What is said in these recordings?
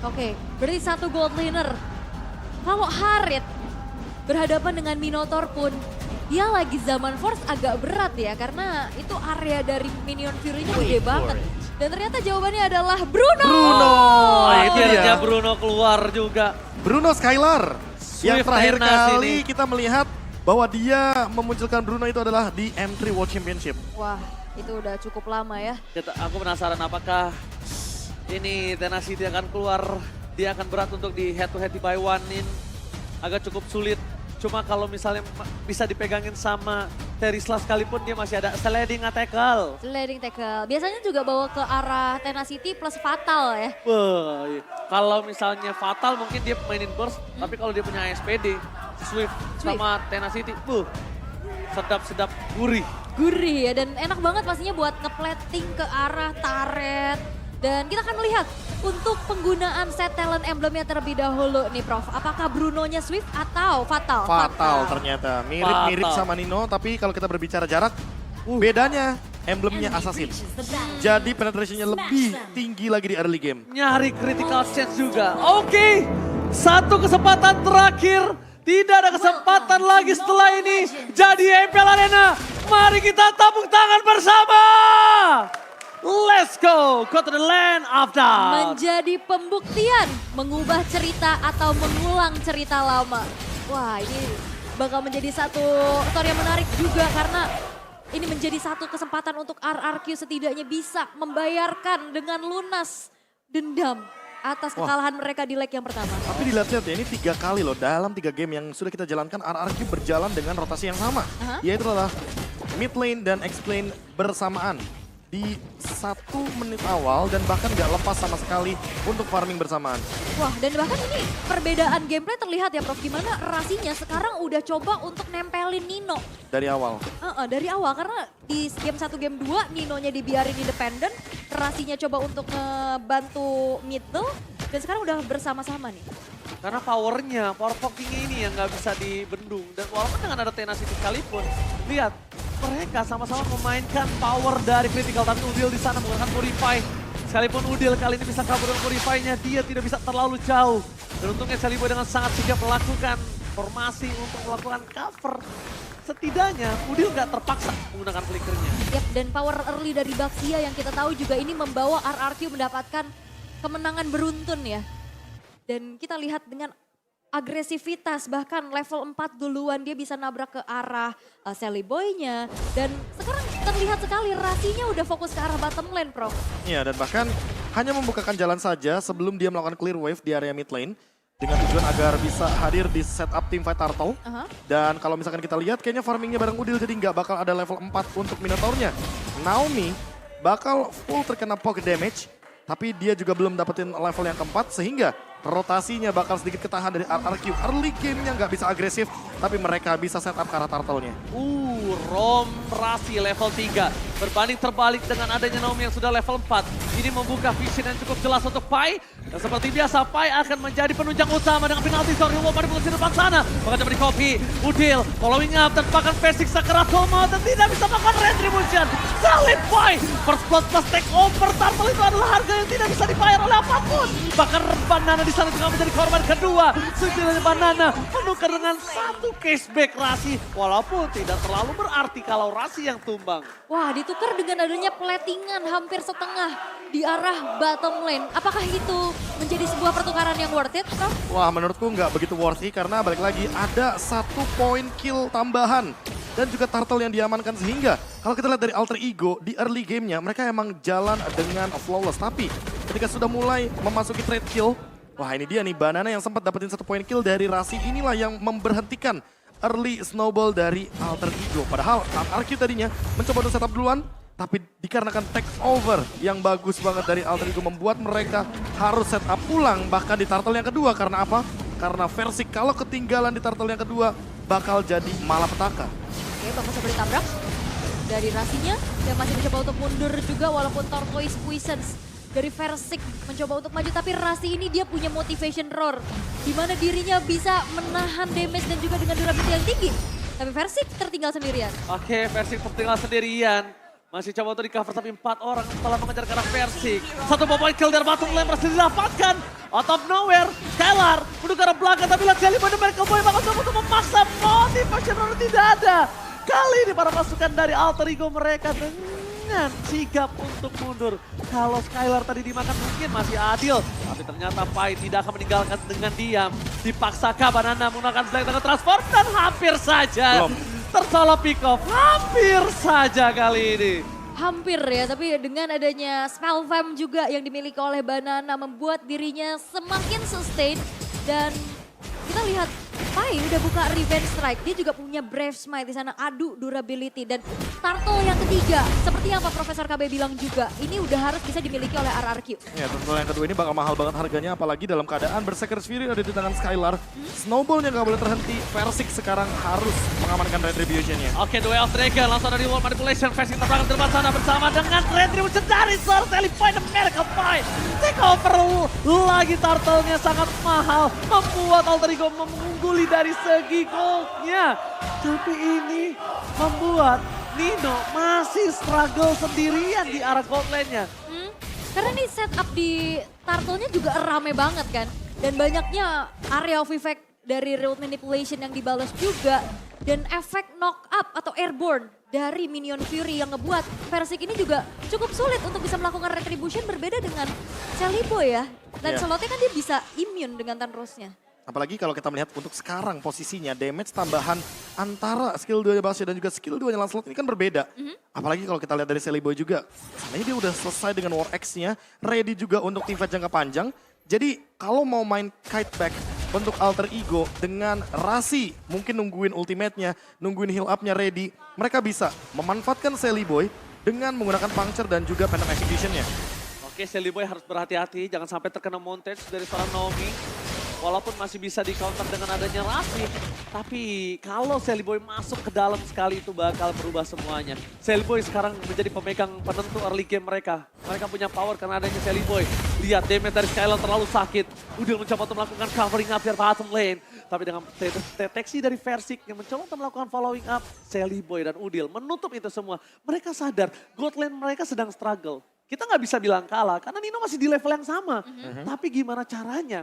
Oke, berarti satu gold laner. Kalau Harit berhadapan dengan Minotaur pun, dia lagi zaman Force agak berat ya. Karena itu area dari minion Fury-nya gede banget. Dan ternyata jawabannya adalah Bruno! Akhirnya Bruno keluar juga. Bruno Skylar. Yang terakhir Tenas kali ini. kita melihat bahwa dia memunculkan Bruno itu adalah di M3 World Championship. Wah, itu udah cukup lama ya. Aku penasaran apakah ini Tenacity akan keluar. Dia akan berat untuk di head to head di Baywanin. Agak cukup sulit. Cuma kalau misalnya bisa dipegangin sama Terisla sekalipun dia masih ada sliding tackle. Sliding tackle. Biasanya juga bawa ke arah Tenacity plus Fatal ya. Wah, iya. Kalau misalnya Fatal mungkin dia mainin burst. Tapi kalau dia punya SPD, Swift sama Tenacity, sedap-sedap gurih. Gurih ya, dan enak banget pastinya buat ngeplating ke arah turret. Dan kita akan melihat untuk penggunaan set talent emblemnya terlebih dahulu nih Prof. Apakah Brunonya Swift atau Fatal? Fatal ternyata. Mirip-mirip Fatal. sama Nino, tapi kalau kita berbicara jarak, bedanya emblemnya Assassin. Jadi penetrationnya lebih tinggi lagi di early game. Nyari critical chance juga. Oke, satu kesempatan terakhir. Tidak ada kesempatan lagi setelah ini. Jadi MPL Arena, mari kita tepuk tangan bersama. Let's go to the land of doubt. Menjadi pembuktian mengubah cerita atau mengulang cerita lama. Wah, ini bakal menjadi satu story yang menarik juga karena ini menjadi satu kesempatan untuk RRQ setidaknya bisa membayarkan dengan lunas dendam atas kekalahan mereka di leg yang pertama. Tapi dilihat-lihat ya, ini 3 kali loh dalam 3 game yang sudah kita jalankan, RRQ berjalan dengan rotasi yang sama. Yaitu adalah mid lane dan X lane bersamaan. Di 1 menit awal dan bahkan gak lepas sama sekali untuk farming bersamaan. Wah, dan bahkan ini perbedaan gameplay terlihat ya Prof. Gimana Rasinya sekarang udah coba untuk nempelin Nino. Dari awal. Dari awal karena di game 1 game 2 Ninonya dibiarin independen. Rasinya coba untuk ngebantu middle dan sekarang udah bersama-sama nih. Karena powernya, power poking ini yang nggak bisa dibendung. Dan walaupun dengan ada Tenacity sekalipun, lihat mereka sama-sama memainkan power dari critical. Tapi Udil di sana menggunakan Purify. Sekalipun Udil kali ini bisa kabur dengan Purify-nya, dia tidak bisa terlalu jauh. Dan untungnya Celiboy dengan sangat sigap melakukan formasi untuk melakukan cover. Setidaknya Udil nggak terpaksa menggunakan flickernya. Yap, dan power early dari Baxia yang kita tahu juga ini membawa RRQ mendapatkan kemenangan beruntun ya. Dan kita lihat dengan agresivitas, bahkan level 4 duluan dia bisa nabrak ke arah Celiboy-nya. Dan sekarang terlihat sekali Rasinya udah fokus ke arah bottom lane, Prof. Iya, dan bahkan hanya membukakan jalan saja sebelum dia melakukan clear wave di area mid lane. Dengan tujuan agar bisa hadir di setup teamfight Turtle. Dan kalau misalkan kita lihat kayaknya farmingnya bareng Udil jadi nggak bakal ada level 4 untuk Minotaurnya. Naomi bakal full terkena poke damage. Tapi dia juga belum dapetin level yang keempat sehingga rotasinya bakal sedikit ketahan dari RRQ. Early game-nya nggak bisa agresif, tapi mereka bisa setup ke arah turtle-nya. Rom Rasi level 3. Berbanding terbalik dengan adanya Naomi yang sudah level 4. Ini membuka vision yang cukup jelas untuk Pai. Dan seperti biasa, Pai akan menjadi penunjang utama dengan penalti story Wolf di posisi depan sana. Bahkan diberi copy, Udil following up dan bahkan basic Sakura Toma dan tidak bisa melakukan retribution. Salib Pai, first blood plus take over Turtle itu adalah harga yang tidak bisa dibayar oleh apapun. Bahkan Banana di sana juga menjadi korban kedua. Setidaknya Banana menukar dengan satu cashback Rasi. Walaupun tidak terlalu berarti kalau Rasi yang tumbang. Wah, ditukar dengan adanya platingan hampir setengah di arah bottom lane. Apakah itu menjadi sebuah pertukaran yang worth it, Prof? Wah, menurutku nggak begitu worthy karena balik lagi ada 1 poin kill tambahan. Dan juga turtle yang diamankan sehingga kalau kita lihat dari alter ego di early gamenya mereka emang jalan dengan flawless. Tapi ketika sudah mulai memasuki trade kill, wah ini dia nih Banana yang sempat dapetin 1 poin kill dari Rasi inilah yang memberhentikan early snowball dari alter ego. Padahal RRQ tadinya mencoba untuk setup duluan, tapi dikarenakan take over yang bagus banget dari alter ego membuat mereka harus setup ulang bahkan di turtle yang kedua. Karena apa? Karena versi kalau ketinggalan di turtle yang kedua bakal jadi malapetaka. Oke, bakal coba ditabrak dari Rasinya yang masih mencoba untuk mundur juga walaupun Tortoise Puissance dari Versik mencoba untuk maju, tapi Rasi ini dia punya motivation roar di mana dirinya bisa menahan damage dan juga dengan durability yang tinggi. Tapi Versik tertinggal sendirian. Oke, Versik tertinggal sendirian. Masih coba untuk di cover tapi 4 orang setelah mengejar ke arah Versik. 1 point kill dari bottom lane berhasil didapatkan. Out of nowhere, Skylar menuju ke arah belakang tapi lihat Shelly Boy dan Miracle Boy bakal coba untuk memaksa motivasi Bruno tidak ada. Kali ini para pasukan dari Alter Ego mereka dengan sigap untuk mundur. Kalau Skylar tadi dimakan mungkin masih adil. Tapi ternyata Pai tidak akan meninggalkan dengan diam. Dipaksakah Banana menggunakan Black dengan transform dan hampir saja tersolop pick off. Hampir saja kali ini. Hampir ya, tapi dengan adanya spell fam juga yang dimiliki oleh Banana membuat dirinya semakin sustain. Dan kita lihat Pai udah buka Revenge Strike, dia juga punya Brave Smite di sana, adu durability. Dan turtle yang ketiga, seperti apa Profesor KB bilang juga, ini udah harus bisa dimiliki oleh RRQ. Ya, turtle yang kedua ini bakal mahal banget harganya, apalagi dalam keadaan Berserker's Fury ada di tangan Skylar. Snowballnya nggak boleh terhenti, Versik sekarang harus mengamankan Retribution-nya. Oke, duel of Dragon langsung dari World Manipulation. Versing terbang di depan sana bersama dengan Retribution dari Source Shelly Boy dan Miracle Boy. Take over lagi, turtle-nya sangat mahal, membuat Alter Ego mengungguli dari segi goldnya. Tapi ini membuat Nino masih struggle sendirian di arah gold lane-nya. Karena nih setup di turtle-nya juga rame banget kan. Dan banyaknya area of effect dari World Manipulation yang dibalas juga. Dan efek knock up atau airborne dari Minion Fury yang ngebuat Versik ini juga cukup sulit untuk bisa melakukan retribution, berbeda dengan Shelly Boy ya. Dan slotnya kan dia bisa immune dengan Tanrosnya. Apalagi kalau kita melihat untuk sekarang posisinya, damage tambahan antara skill 2-nya Basya dan juga skill 2-nya Lancelot ini kan berbeda. Apalagi kalau kita lihat dari Shelly Boy juga, sebenarnya dia udah selesai dengan War X-nya, ready juga untuk teamfight jangka panjang. Jadi kalau mau main kite back untuk Alter Ego dengan Rasi, mungkin nungguin ultimate-nya, nungguin heal up-nya ready, mereka bisa memanfaatkan Shelly Boy dengan menggunakan puncture dan juga phantom execution-nya. Oke, Shelly Boy harus berhati-hati, jangan sampai terkena montage dari seorang Naomi. Walaupun masih bisa di-counter dengan adanya Rasi, tapi kalau Shelly Boy masuk ke dalam sekali itu bakal berubah semuanya. Shelly Boy sekarang menjadi pemegang penentu early game mereka. Mereka punya power karena adanya Shelly Boy. Lihat damage dari Skylar terlalu sakit. Udil mencoba untuk melakukan covering up dari bottom lane. Tapi dengan deteksi dari Versik yang mencoba untuk melakukan following up, Shelly Boy dan Udil menutup itu semua. Mereka sadar gold lane mereka sedang struggle. Kita nggak bisa bilang kalah karena Nino masih di level yang sama. Tapi gimana caranya?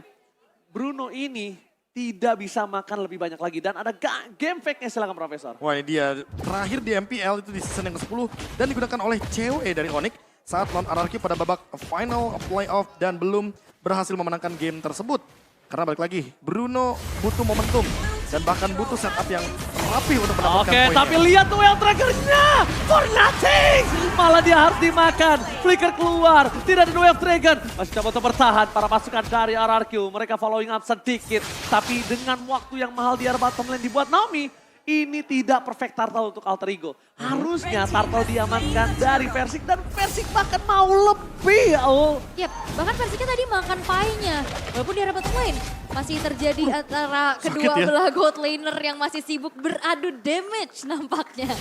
Bruno ini tidak bisa makan lebih banyak lagi. Dan ada game fake-nya, silakan Profesor. Wah, ini dia terakhir di MPL itu di season yang ke-10 dan digunakan oleh COE dari Onyx saat lawan RRQ pada babak final playoff dan belum berhasil memenangkan game tersebut. Karena balik lagi, Bruno butuh momentum dan bahkan butuh setup yang rapi untuk mendapatkan poinnya. Oke, tapi lihat duel triggernya, for nothing. Malah dia harus dimakan, flicker keluar, tidak ada duel dragon. Masih coba untuk bertahan para pasukan dari RRQ, mereka following up sedikit. Tapi dengan waktu yang mahal di arah bottom lane dibuat Naomi, ini tidak perfect turtle untuk Alter Ego. Harusnya turtle diamankan dari Versik dan Versik bahkan mau lebih. Yap, bahkan Versiknya tadi makan Pai-nya. Walaupun di arah bottom lane masih terjadi antara kedua belah gold laner yang masih sibuk beradu damage nampaknya.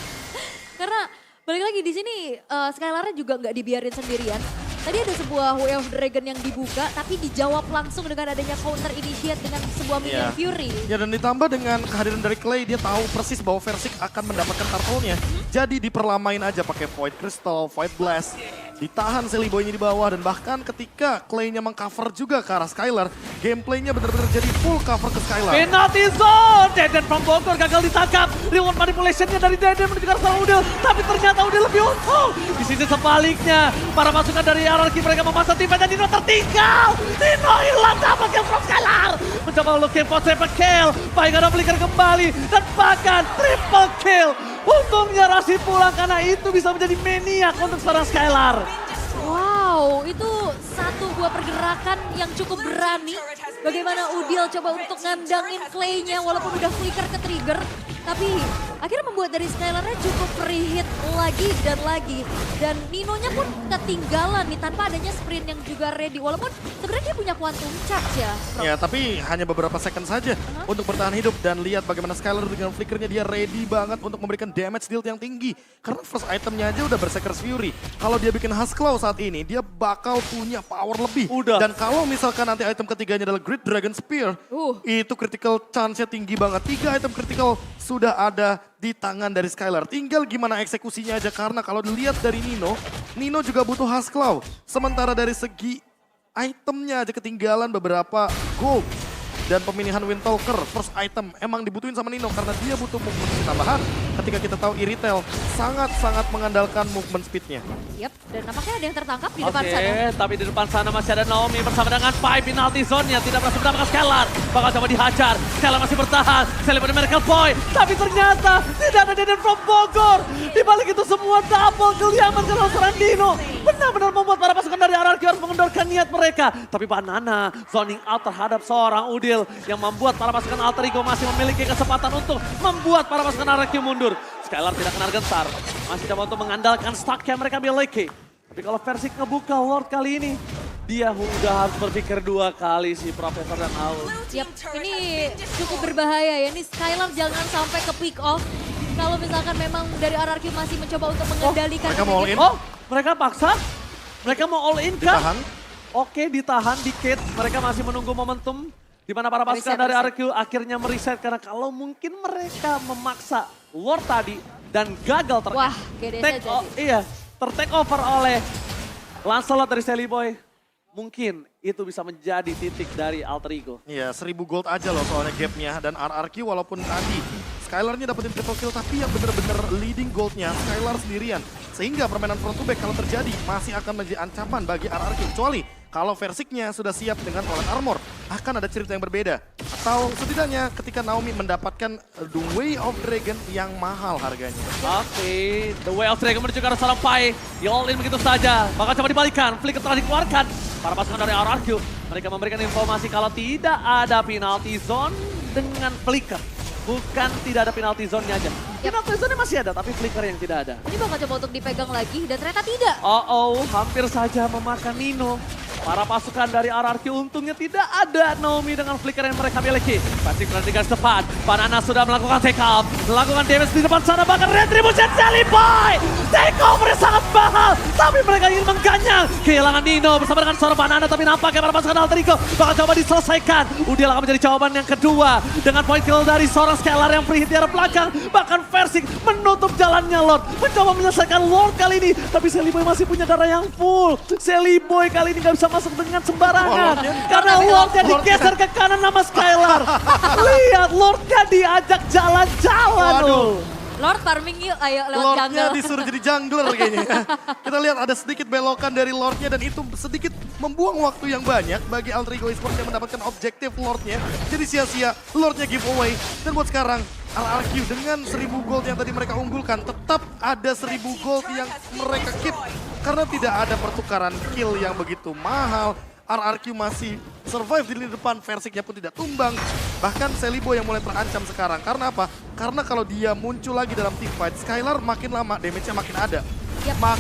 Karena balik lagi di sini Skylar-nya juga nggak dibiarin sendirian. Tadi ada sebuah Way of Dragon yang dibuka, tapi dijawab langsung dengan adanya counter initiate dengan sebuah Minion Fury. Ya, dan ditambah dengan kehadiran dari Clay, dia tahu persis bahwa Versik akan mendapatkan turtle-nya. Jadi diperlamain aja pakai Void Crystal, Void Blast. Ditahan Shelly Boy-nya di bawah dan bahkan ketika Clay-nya meng-cover juga ke arah Skylar, gameplaynya benar-benar jadi full cover ke Skylar. Penalty zone, Deden from Bogor gagal ditangkap. Reward manipulation-nya dari Deden menuju ke arah Udil, tapi ternyata Udil lebih untung. Di sini sebaliknya, para pasukan dari RRQ mereka memasang tim dan Nino tertinggal. Nino hilang, double kill from Skylar. Mencoba looking for triple kill, baik ada flicker kembali dan bahkan triple kill. Untungnya Rasi pulang karena itu bisa menjadi maniak untuk seorang Skylar. Wow, itu satu buah pergerakan yang cukup berani. Bagaimana Udil coba untuk ngandangin Clay-nya walaupun udah flicker ke trigger. Tapi akhirnya membuat dari Skylar-nya cukup free hit lagi dan lagi. Dan Nino-nya pun ketinggalan nih tanpa adanya sprint yang juga ready. Walaupun sebenarnya dia punya quantum charge ya. Bro. Ya, tapi hanya beberapa second saja untuk bertahan hidup. Dan lihat bagaimana Skylar dengan flickernya dia ready banget untuk memberikan damage deal yang tinggi. Karena first itemnya aja udah Berserker's Fury. Kalau dia bikin Husklow saat ini, dia bakal punya power lebih. Udah. Dan kalau misalkan nanti item ketiganya adalah Great Dragon Spear, itu critical chance-nya tinggi banget. 3 item critical sudah ada di tangan dari Skylar. Tinggal gimana eksekusinya aja karena kalau dilihat dari Nino, Nino juga butuh Husklow. Sementara dari segi itemnya aja ketinggalan beberapa gold. Dan pemilihan Windtalker first item emang dibutuhin sama Nino karena dia butuh movement speed tambahan. Ketika kita tahu Iritel sangat-sangat mengandalkan movement speednya. Yap, dan nampaknya ada yang tertangkap di depan sana. Oke, tapi di depan sana masih ada Naomi bersama dengan Pai. Penalty zone-nya tidak berhasil mendapatkan Skylar. Bakal coba dihajar. Skylar masih bertahan. Celebrity Miracle Point. Tapi ternyata tidak ada Deden from Bogor. Di balik itu semua double kill yang menjelang seorang Dino. Benar-benar membuat para pasukan dari RRQ harus mengendorkan niat mereka. Tapi Banana zoning out terhadap seorang Udil yang membuat para pasukan Alter Ego masih memiliki kesempatan untuk membuat para pasukan RRQ mundur. Skylar tidak kena gentar. Masih coba untuk mengandalkan stack yang mereka miliki. Tapi kalau versi ngebuka Lord kali ini, dia udah harus berpikir 2 kali si Profesor dan Aul. Yap, ini cukup berbahaya ya. Ini Skylar jangan sampai ke pick off. Kalau misalkan memang dari RRQ masih mencoba untuk mengendalikan. mereka mau all in? Oh, mereka paksa? Mereka mau all in kah? Ditahan. Oke, ditahan dikit. Mereka masih menunggu momentum di mana para pasukan dari RRQ akhirnya mereset karena kalau mungkin mereka memaksa Lord tadi dan gagal Wah, GDC jadi. ter-take over oleh Lancelot dari Sally Boy. Mungkin itu bisa menjadi titik dari Alter Ego. Iya, 1000 gold aja loh soalnya gapnya. Dan RRQ walaupun tadi Skylarnya dapetin triple kill, tapi yang bener-bener leading goldnya Skylar sendirian. Sehingga permainan front to back kalau terjadi masih akan menjadi ancaman bagi RRQ. Kecuali kalau Versiknya sudah siap dengan Fallen Armor, akan ada cerita yang berbeda. Atau setidaknya ketika Naomi mendapatkan The Way of Dragon yang mahal harganya. Oke, The Way of Dragon menuju ke arah seorang Pai. Di all in begitu saja. Bakal coba dibalikan, flicker telah dikeluarkan. Para pasukan dari RRQ, mereka memberikan informasi kalau tidak ada penalty zone dengan flicker. Bukan tidak ada penalty zone-nya aja. Penalty zone-nya masih ada, tapi flicker yang tidak ada. Ini bakal coba untuk dipegang lagi dan ternyata tidak. Oh, hampir saja memakan Nino. Para pasukan dari RRQ untungnya tidak ada Naomi dengan flicker yang mereka miliki. Pasti perhatikan tepat. Banana sudah melakukan take up. Melakukan damage di depan sana. Bahkan Retribution Sally Boy. Take overnya sangat mahal. Tapi mereka ingin mengganyang. Kehilangan Nino bersama dengan seorang Banana. Tapi nampaknya para pasukan Alter Ego bakal coba diselesaikan. Udil akan menjadi jawaban yang kedua. Dengan point kill dari seorang Skylar yang free hit di arah belakang. Bahkan Versik menutup jalannya Lord. Mencoba menyelesaikan Lord kali ini. Tapi Sally Boy masih punya darah yang full. Sally Boy kali ini gak bisa masuk dengan sembarangan. Karena Lordnya digeser ke kanan nama Skylar. Lihat Lordnya diajak jalan-jalan. Lord farming yuk, ayo lewat Lordnya jungle. disuruh jadi jungler kayaknya. Kita lihat ada sedikit belokan dari Lordnya dan itu sedikit membuang waktu yang banyak bagi Alter Ego Esports yang mendapatkan objektif Lordnya. Jadi sia-sia Lordnya giveaway. Dan buat sekarang RRQ dengan 1000 gold yang tadi mereka unggulkan tetap ada 1000 gold yang mereka keep. Karena tidak ada pertukaran kill yang begitu mahal. RRQ masih survive di lini depan, Versiknya pun tidak tumbang. Bahkan Sally Boy yang mulai terancam sekarang. Karena apa? Karena kalau dia muncul lagi dalam team fight, Skylar makin lama damage-nya makin ada. Yap.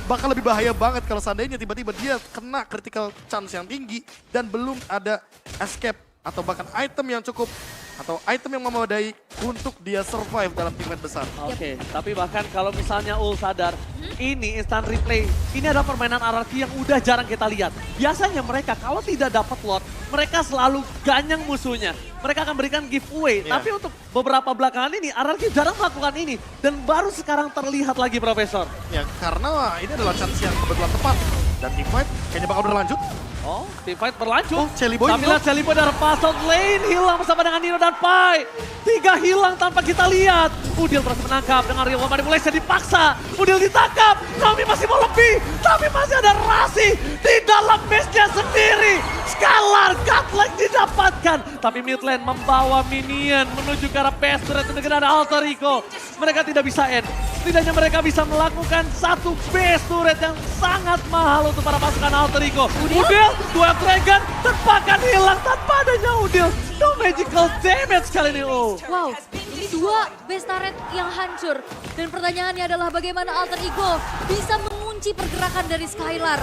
Bakal lebih bahaya banget kalau seandainya tiba-tiba dia kena critical chance yang tinggi dan belum ada escape atau bahkan item yang cukup atau item yang memadai untuk dia survive dalam tim fight besar. Oke, tapi bahkan kalau misalnya Ul sadar, ini instant replay, ini adalah permainan RRQ yang udah jarang kita lihat. Biasanya mereka kalau tidak dapat Lord, mereka selalu ganyang musuhnya. Mereka akan berikan giveaway, tapi untuk beberapa belakangan ini RRQ jarang melakukan ini. Dan baru sekarang terlihat lagi Profesor. Ya karena ini adalah chance yang kebetulan tepat dan tim fight kayaknya bakal berlanjut. Oh, team fight berlanjut. Oh, Sally Boy Tapi hilang. lihat Sally Boy dari passed lane hilang bersama dengan Nino dan Pai. 3 hilang tanpa kita lihat. Udil terus menangkap dengan Real One Manipulation dipaksa. Udil ditangkap. Naomi masih mau lebih. Tapi masih ada Rasi di dalam base-nya sendiri. Skylar Godlike didapatkan. Tapi mid lane membawa minion menuju ke arah base turret dengan ada Alter Ego. Mereka tidak bisa end. Setidaknya mereka bisa melakukan satu base turret yang sangat mahal untuk para pasukan Alter Ego. Udil, dua Dragon, terpakan hilang tanpa adanya Udil. No magical damage kali ini. Oh. Wow, ini 2 base turret yang hancur. Dan pertanyaannya adalah bagaimana Alter Ego bisa mengunci pergerakan dari Skylar.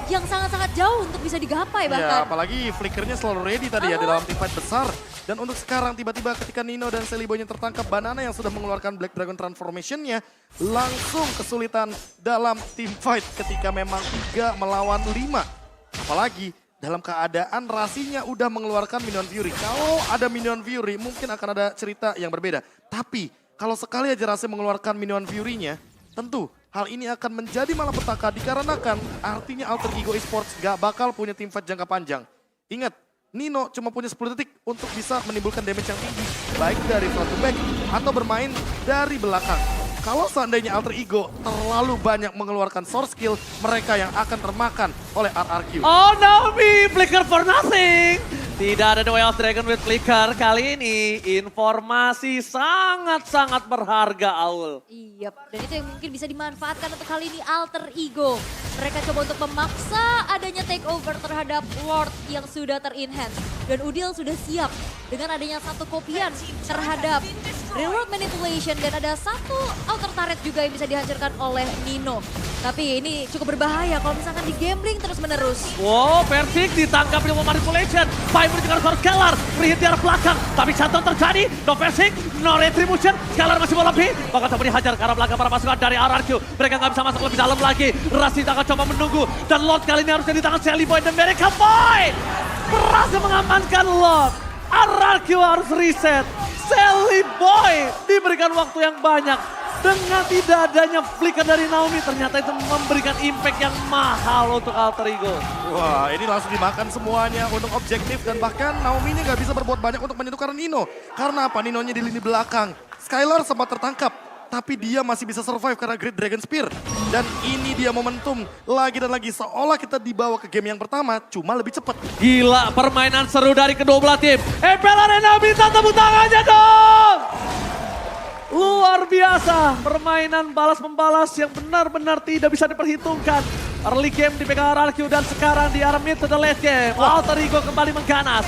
Yang sangat-sangat jauh untuk bisa digapai Ya, bahkan. apalagi flickernya selalu ready tadi ya di dalam team fight besar. Dan untuk sekarang tiba-tiba ketika Nino dan Sally Boy tertangkap, Banana yang sudah mengeluarkan Black Dragon Transformation-nya langsung kesulitan dalam team fight ketika memang 3 melawan 5. Apalagi dalam keadaan Rasinya udah mengeluarkan Minion Fury. Kalau ada Minion Fury mungkin akan ada cerita yang berbeda. Tapi kalau sekali aja Rasi mengeluarkan Minion Fury-nya, tentu hal ini akan menjadi malapetaka dikarenakan artinya Alter Ego Esports gak bakal punya team fight jangka panjang. Ingat, Nino cuma punya 10 detik untuk bisa menimbulkan damage yang tinggi, baik dari front to back atau bermain dari belakang. Kalau seandainya Alter Ego terlalu banyak mengeluarkan source skill, mereka yang akan termakan oleh RRQ. Oh Naomi, flicker for nothing. Tidak ada The Way of Dragon with flicker kali ini. Informasi sangat-sangat berharga, Aul. Iya, dan itu yang mungkin bisa dimanfaatkan untuk kali ini Alter Ego. Mereka coba untuk memaksa adanya takeover terhadap Lord yang sudah ter-enhance. Dan Udil sudah siap dengan adanya satu kopian terhadap Real Manipulation. Dan ada satu outer turret juga yang bisa dihancurkan oleh Nino. Tapi ini cukup berbahaya kalau misalkan di gambling terus menerus. Wow, Persik ditangkap dengan manipulation. Pai menunjukkan skor Scalar, free hit di arah belakang. Tapi shutdown terjadi, no Persik, no retribution. Scalar masih mau lebih, bakal coba dihajar ke arah belakang para pasukan dari RRQ. Mereka nggak bisa masuk lebih dalam lagi. Rashid akan coba menunggu. Dan Lord kali ini harusnya di tangan Shelly Boy dan mereka Boy berhasil mengamankan Lord. RRQ harus reset. Shelly Boy diberikan waktu yang banyak. Dengan tidak adanya flicker dari Naomi, ternyata itu memberikan impact yang mahal untuk Alter Ego. Wah, ini langsung dimakan semuanya untuk objektif dan bahkan Naomi ini nggak bisa berbuat banyak untuk menyentuhkan Nino. Karena apa? Ninonya di lini belakang. Skylar sempat tertangkap, tapi dia masih bisa survive karena Great Dragon Spear. Dan ini dia momentum lagi dan lagi seolah kita dibawa ke game yang pertama, cuma lebih cepat. Gila, permainan seru dari kedua belah tim. MPL Arena minta tepuk tangannya dong! Luar biasa, permainan balas-membalas yang benar-benar tidak bisa diperhitungkan. Early game dipegang RRQ dan sekarang di arah mid to the late game. Alter Ego kembali mengganas.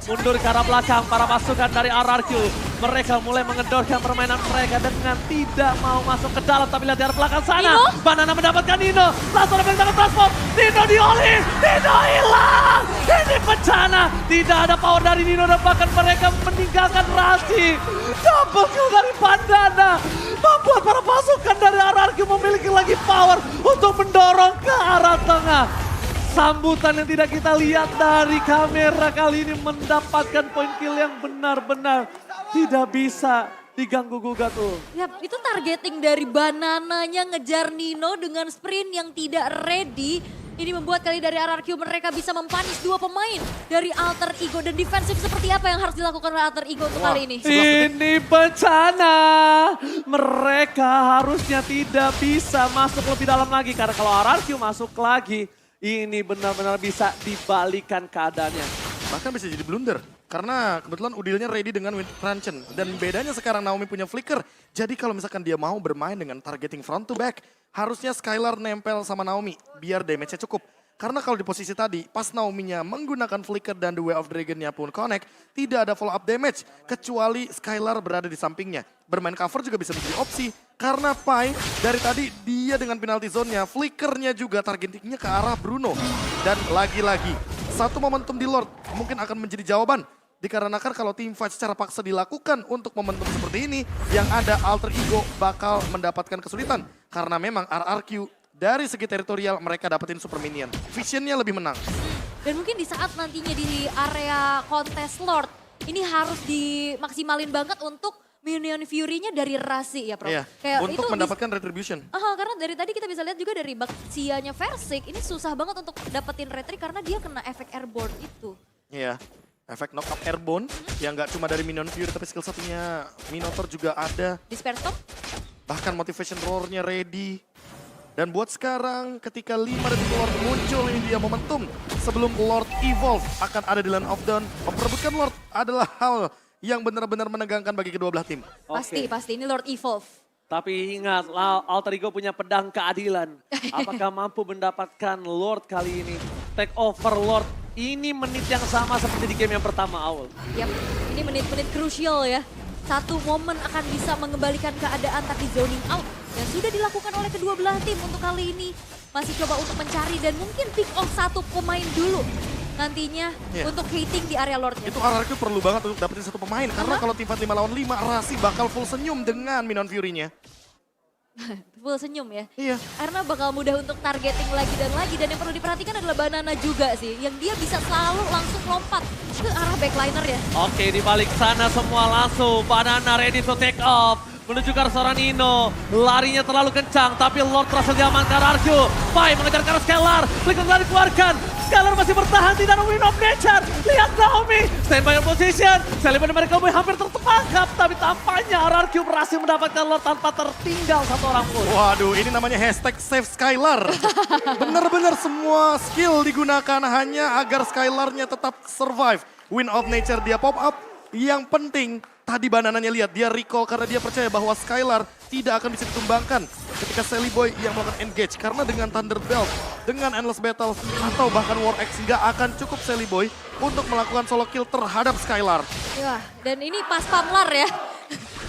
Mundur ke arah belakang para pasukan dari RRQ. Mereka mulai mengedorkan permainan mereka dengan tidak mau masuk ke dalam. Tapi lihat di arah belakang sana. Nino? Banana mendapatkan Nino. Langsung ada yang transform. Nino dioli. Nino hilang. Ini bencana. Tidak ada power dari Nino dan bahkan mereka meninggalkan Rasi. Double kill dari Bandana. Membuat para pasukan dari RRQ memiliki lagi power untuk mendorong ke arah tengah. Sambutan yang tidak kita lihat dari kamera kali ini mendapatkan poin kill yang benar-benar tidak bisa diganggu gugat tuh. Ya, itu targeting dari Banananya ngejar Nino dengan sprint yang tidak ready. Ini membuat kali dari RRQ mereka bisa mempanis dua pemain dari Alter Ego. Dan defensif seperti apa yang harus dilakukan oleh Alter Ego untuk kali ini? Ini bencana. Mereka harusnya tidak bisa masuk lebih dalam lagi. Karena kalau RRQ masuk lagi, ini benar-benar bisa dibalikan keadaannya. Bahkan bisa jadi blunder. Karena kebetulan Udilnya ready dengan Wind Truncheon. Dan bedanya sekarang Naomi punya flicker. Jadi kalau misalkan dia mau bermain dengan targeting front to back, harusnya Skylar nempel sama Naomi biar damage-nya cukup. Karena kalau di posisi tadi, pas Naominya menggunakan flicker dan The Way of Dragon-nya pun connect, tidak ada follow up damage. Kecuali Skylar berada di sampingnya. Bermain cover juga bisa menjadi opsi. Karena Pai dari tadi dia dengan penalty zone-nya, flickernya juga targetingnya ke arah Bruno. Dan lagi-lagi, satu momentum di Lord mungkin akan menjadi jawaban. Dikarenakan kalau team fight secara paksa dilakukan untuk momentum seperti ini, yang ada Alter Ego bakal mendapatkan kesulitan. Karena memang RRQ dari segi teritorial mereka dapetin super minion. Visionnya lebih menang. Dan mungkin di saat nantinya di area kontes Lord, ini harus dimaksimalin banget untuk minion fury-nya dari Rasi ya, Prof. Iya, Kayak untuk itu mendapatkan retribution. karena dari tadi kita bisa lihat juga dari Baxianya Versik, ini susah banget untuk dapetin retri karena dia kena efek airborne itu. Iya, efek knock up airborne yang nggak cuma dari minion fury tapi skill satunya Minotaur juga ada. Disperse Storm? Bahkan motivation roar-nya ready. Dan buat sekarang ketika 5 detik Lord muncul, ini dia momentum. Sebelum Lord evolve akan ada di Land of Dawn. Memperebutkan Lord adalah hal yang benar-benar menegangkan bagi kedua belah tim. Pasti. Ini Lord Evolve. Tapi ingat, Alter Ego punya pedang keadilan. Apakah mampu mendapatkan Lord kali ini? Take over Lord. Ini menit yang sama seperti di game yang pertama, Aul. Yap, ini menit-menit krusial ya. Satu momen akan bisa mengembalikan keadaan tapi zoning out. Yang sudah dilakukan oleh kedua belah tim untuk kali ini. Masih coba untuk mencari dan mungkin pick off satu pemain dulu. Nantinya untuk hating di area Lordnya. Itu RRQ perlu banget untuk dapetin satu pemain. Karena kalau tim fight 5 lawan 5, Rasi bakal full senyum dengan Minion Fury-nya. Full senyum ya. Iya. Karena bakal mudah untuk targeting lagi dan lagi. Dan yang perlu diperhatikan adalah Banana juga sih. Yang dia bisa selalu langsung lompat ke arah backliner ya. Oke, di balik sana semua langsung. Banana ready to take off. menuju ke arah seorang Nino. Larinya terlalu kencang, tapi Lord berhasil diamankan RRQ. Pai mengejar ke arah Skylar, Flicker telah dikeluarkan. Skylar masih bertahan, tidak ada Win of Nature. Lihat Naomi, stand by your position. Celebrity mereka hampir tertangkap, tapi tampaknya RRQ berhasil mendapatkan Lord tanpa tertinggal satu orang pun. Waduh, ini namanya hashtag save Skylar. Bener-bener semua skill digunakan hanya agar Skylarnya tetap survive. Win of Nature dia pop up. Yang penting tadi banananya lihat dia recall karena dia percaya bahwa Skylar tidak akan bisa ditumbangkan ketika Sally Boy yang melakukan engage. Karena dengan Thunder Belt, dengan Endless Battle atau bahkan War X nggak akan cukup Sally Boy untuk melakukan solo kill terhadap Skylar. Wah, dan ini pas pamlar ya.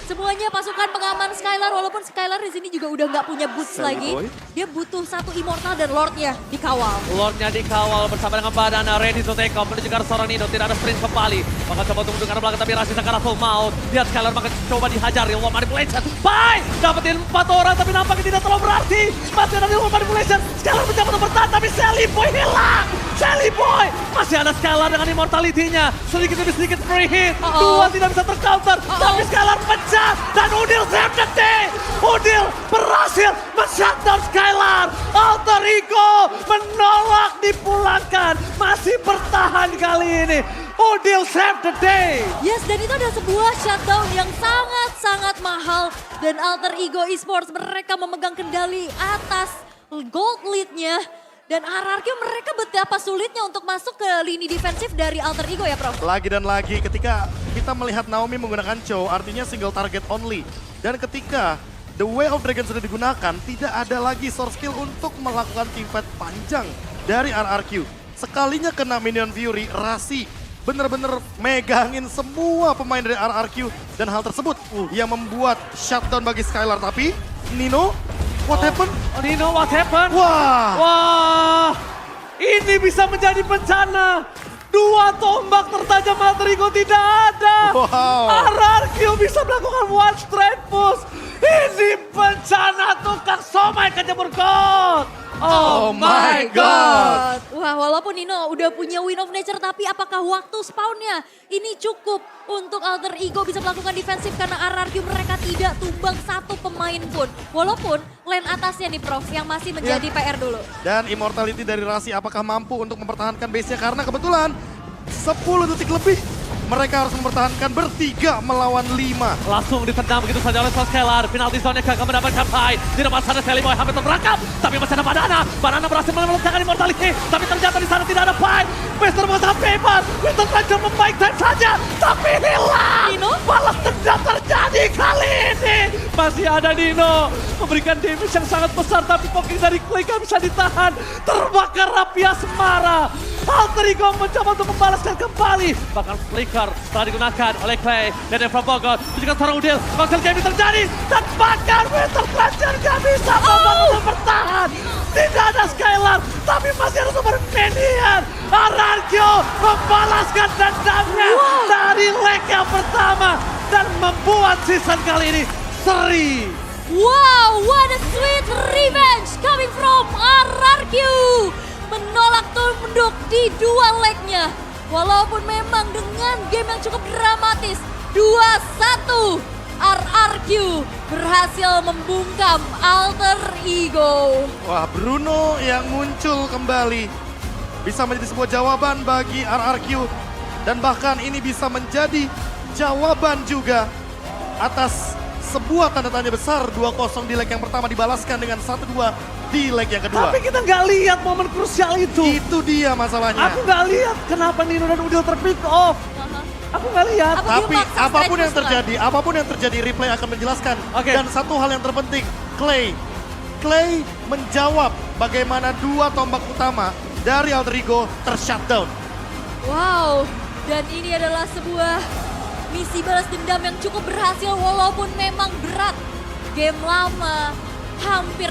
Semuanya pasukan pengaman Skylar, walaupun Skylar di sini juga udah nggak punya boots Sally lagi. Boy. Dia butuh satu Immortal dan Lordnya dikawal. Lordnya dikawal bersama dengan Badana, ready to take off, menuju ke arah seorang Nino, tidak ada sprint kembali. Maka coba untuk mendengar belakang, tapi Rashid akan full maut. Lihat Skylar maka coba dihajar, Real Manipulation. Bye! Dapetin 4 orang, tapi nampaknya tidak terlalu berarti. Masih ada Real Manipulation, Skylar mencoba untuk bertahan, tapi Sally Boy hilang! Sally Boy! Masih ada Skylar dengan immortality-nya. Sedikit demi sedikit free hit. Dua tidak bisa tercounter, tapi Skylar pecah. Dan Udil save the day! Udil berhasil men-shutdown Skylar. Alter Ego menolak dipulangkan. Masih bertahan kali ini. Udil save the day! Yes, dan itu ada sebuah shutdown yang sangat-sangat mahal. Dan Alter Ego Esports mereka memegang kendali atas gold lead-nya. Dan RRQ mereka betapa sulitnya untuk masuk ke lini defensif dari Alter Ego ya Prof? Lagi dan lagi ketika kita melihat Naomi menggunakan Chow artinya single target only. Dan ketika The Way of Dragon sudah digunakan, tidak ada lagi source skill untuk melakukan teamfight panjang dari RRQ. Sekalinya kena Minion Fury, Rasi bener-bener megangin semua pemain dari RRQ. Dan hal tersebut yang membuat shutdown bagi Skylar. Tapi Nino, what happened? Nino, what happened? Wah, Wah, ini bisa menjadi bencana. Dua tombak tertajam Alter Ego tidak ada. Wow. RRQ bisa melakukan one straight push. Ini bencana tukang somai kejemur God. Oh my God. Wah, walaupun Nino udah punya Win of Nature, tapi apakah waktu spawnnya ini cukup untuk Alter Ego bisa melakukan defensif karena RRQ mereka tidak tumbang satu pemain pun. Walaupun lane atasnya nih Prof yang masih menjadi PR dulu. dan immortality dari Rasi apakah mampu untuk mempertahankan base-nya? Karena kebetulan 10 detik lebih mereka harus mempertahankan bertiga melawan 5. Langsung ditendang begitu saja oleh Skylar. Penalti zone-nya gagal mendapatkan Pai. Di depan sana Sally Boy hampir terperangkap. Tapi masih ada Banana. Banana berhasil melepaskan immortality. Tapi ternyata di sana tidak ada Pai. Mister menggunakan paper. Mister Ranger membaik time saja. Tapi hilang. Nino? Balas dendam terjadi kali ini. Masih ada Nino. Memberikan damage yang sangat besar. Tapi poking dari Clay gak bisa ditahan. Terbakar rapi asmara. Alter Ego mencoba untuk membalaskan kembali. Bahkan flicker telah digunakan oleh Clay. Dan Evra Bogor menunjukkan seorang Udil. Konsil game terjadi. Dan bahkan Winter Tranger gak bisa membantu bertahan. Tidak ada Skylar. Tapi masih ada sumber minion. RRQ membalaskan dendamnya dari leg yang pertama. Dan membuat season kali ini seri. Wow, what a sweet revenge coming from RRQ. Menolak tunduk di dua legnya. Walaupun memang dengan game yang cukup dramatis. 2-1 RRQ berhasil membungkam Alter Ego. Wah, Bruno yang muncul kembali bisa menjadi sebuah jawaban bagi RRQ. Dan bahkan ini bisa menjadi jawaban juga atas sebuah tanda tanya besar. 2-0 di leg yang pertama dibalaskan dengan 1-2 di leg yang kedua. Tapi kita nggak lihat momen krusial itu. Itu dia masalahnya. Aku nggak lihat kenapa Nino dan Udil terpick off. Aku nggak lihat. Apa Tapi dia maksa apapun yang terjadi, replay akan menjelaskan. Oke. Dan satu hal yang terpenting, Clay menjawab bagaimana dua tombak utama dari Alter Ego tershutdown. Wow, dan ini adalah sebuah misi balas dendam yang cukup berhasil walaupun memang berat. Game lama hampir